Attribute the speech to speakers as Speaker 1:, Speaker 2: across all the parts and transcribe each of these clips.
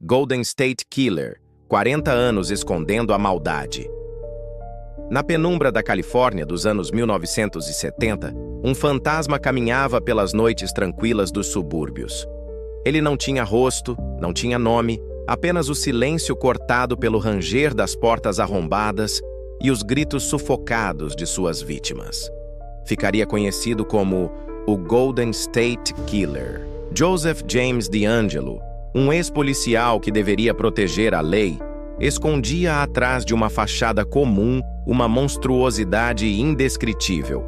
Speaker 1: Golden State Killer, 40 anos escondendo a maldade. Na penumbra da Califórnia dos anos 1970, um fantasma caminhava pelas noites tranquilas dos subúrbios. Ele não tinha rosto, não tinha nome, apenas o silêncio cortado pelo ranger das portas arrombadas e os gritos sufocados de suas vítimas. Ficaria conhecido como o Golden State Killer. Joseph James DeAngelo, um ex-policial que deveria proteger a lei, escondia atrás de uma fachada comum uma monstruosidade indescritível.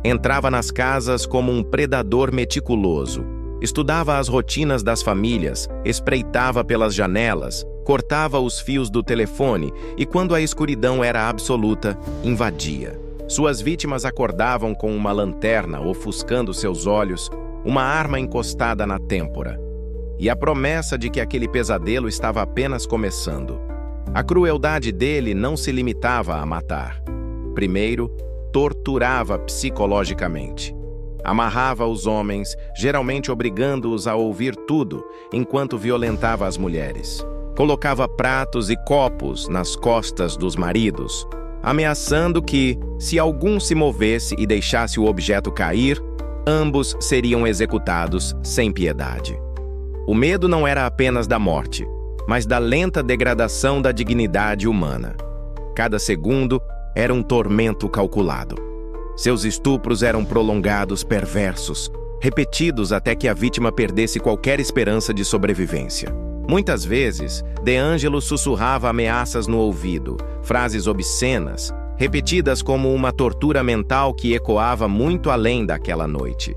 Speaker 1: Entrava nas casas como um predador meticuloso, estudava as rotinas das famílias, espreitava pelas janelas, cortava os fios do telefone e, quando a escuridão era absoluta, invadia. Suas vítimas acordavam com uma lanterna ofuscando seus olhos, uma arma encostada na têmpora, e a promessa de que aquele pesadelo estava apenas começando. A crueldade dele não se limitava a matar. Primeiro, torturava psicologicamente. Amarrava os homens, geralmente obrigando-os a ouvir tudo, enquanto violentava as mulheres. Colocava pratos e copos nas costas dos maridos, ameaçando que, se algum se movesse e deixasse o objeto cair, ambos seriam executados sem piedade. O medo não era apenas da morte, mas da lenta degradação da dignidade humana. Cada segundo era um tormento calculado. Seus estupros eram prolongados, perversos, repetidos até que a vítima perdesse qualquer esperança de sobrevivência. Muitas vezes, DeAngelo sussurrava ameaças no ouvido, frases obscenas, repetidas como uma tortura mental que ecoava muito além daquela noite.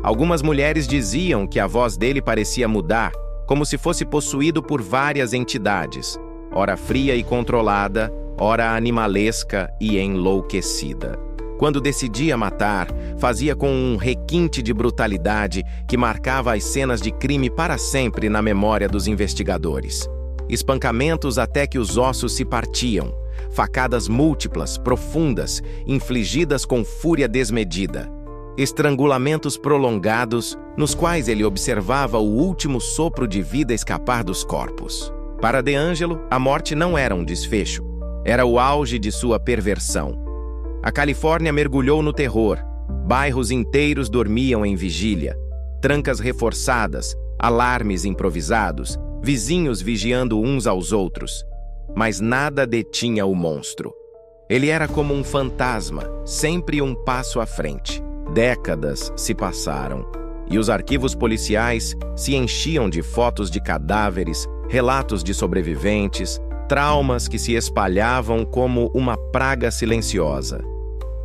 Speaker 1: Algumas mulheres diziam que a voz dele parecia mudar, como se fosse possuído por várias entidades, ora fria e controlada, ora animalesca e enlouquecida. Quando decidia matar, fazia com um requinte de brutalidade que marcava as cenas de crime para sempre na memória dos investigadores. Espancamentos até que os ossos se partiam, facadas múltiplas, profundas, infligidas com fúria desmedida. Estrangulamentos prolongados, nos quais ele observava o último sopro de vida escapar dos corpos. Para DeAngelo, a morte não era um desfecho, era o auge de sua perversão. A Califórnia mergulhou no terror, bairros inteiros dormiam em vigília, trancas reforçadas, alarmes improvisados, vizinhos vigiando uns aos outros. Mas nada detinha o monstro. Ele era como um fantasma, sempre um passo à frente. Décadas se passaram, e os arquivos policiais se enchiam de fotos de cadáveres, relatos de sobreviventes, traumas que se espalhavam como uma praga silenciosa.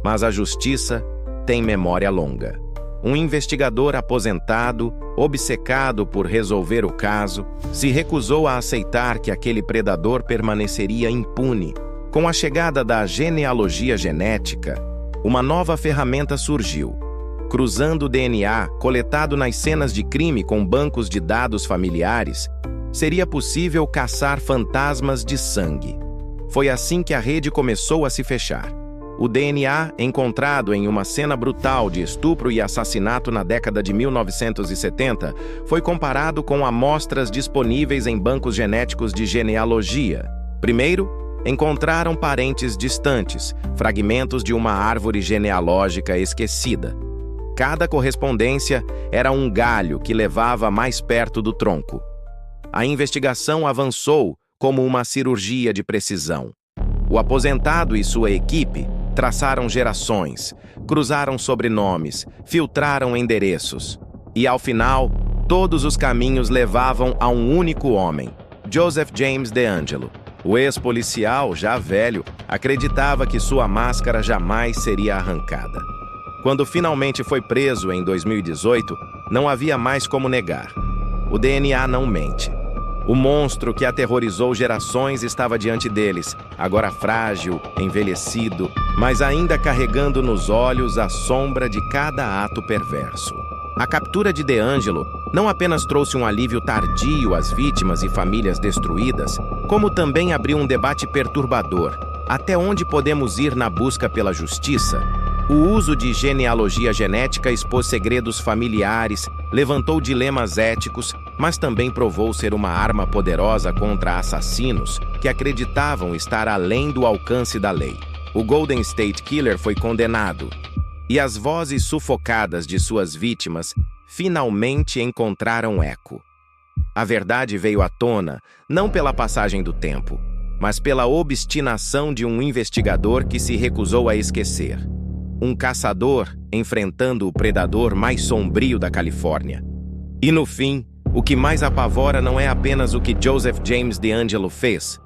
Speaker 1: Mas a justiça tem memória longa. Um investigador aposentado, obcecado por resolver o caso, se recusou a aceitar que aquele predador permaneceria impune. Com a chegada da genealogia genética, uma nova ferramenta surgiu. Cruzando o DNA coletado nas cenas de crime com bancos de dados familiares, seria possível caçar fantasmas de sangue. Foi assim que a rede começou a se fechar. O DNA, encontrado em uma cena brutal de estupro e assassinato na década de 1970, foi comparado com amostras disponíveis em bancos genéticos de genealogia. Primeiro, encontraram parentes distantes, fragmentos de uma árvore genealógica esquecida. Cada correspondência era um galho que levava mais perto do tronco. A investigação avançou como uma cirurgia de precisão. O aposentado e sua equipe traçaram gerações, cruzaram sobrenomes, filtraram endereços. E, ao final, todos os caminhos levavam a um único homem, Joseph James DeAngelo. O ex-policial, já velho, acreditava que sua máscara jamais seria arrancada. Quando finalmente foi preso em 2018, não havia mais como negar. O DNA não mente. O monstro que aterrorizou gerações estava diante deles, agora frágil, envelhecido, mas ainda carregando nos olhos a sombra de cada ato perverso. A captura de DeAngelo não apenas trouxe um alívio tardio às vítimas e famílias destruídas, como também abriu um debate perturbador. Até onde podemos ir na busca pela justiça? O uso de genealogia genética expôs segredos familiares, levantou dilemas éticos, mas também provou ser uma arma poderosa contra assassinos que acreditavam estar além do alcance da lei. O Golden State Killer foi condenado, e as vozes sufocadas de suas vítimas finalmente encontraram eco. A verdade veio à tona não pela passagem do tempo, mas pela obstinação de um investigador que se recusou a esquecer. Um caçador enfrentando o predador mais sombrio da Califórnia. E no fim, o que mais apavora não é apenas o que Joseph James DeAngelo fez,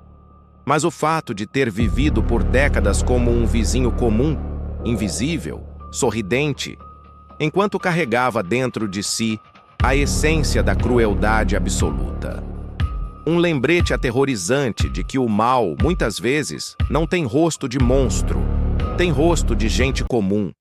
Speaker 1: mas o fato de ter vivido por décadas como um vizinho comum, invisível, sorridente, enquanto carregava dentro de si a essência da crueldade absoluta. Um lembrete aterrorizante de que o mal, muitas vezes, não tem rosto de monstro, tem rosto de gente comum.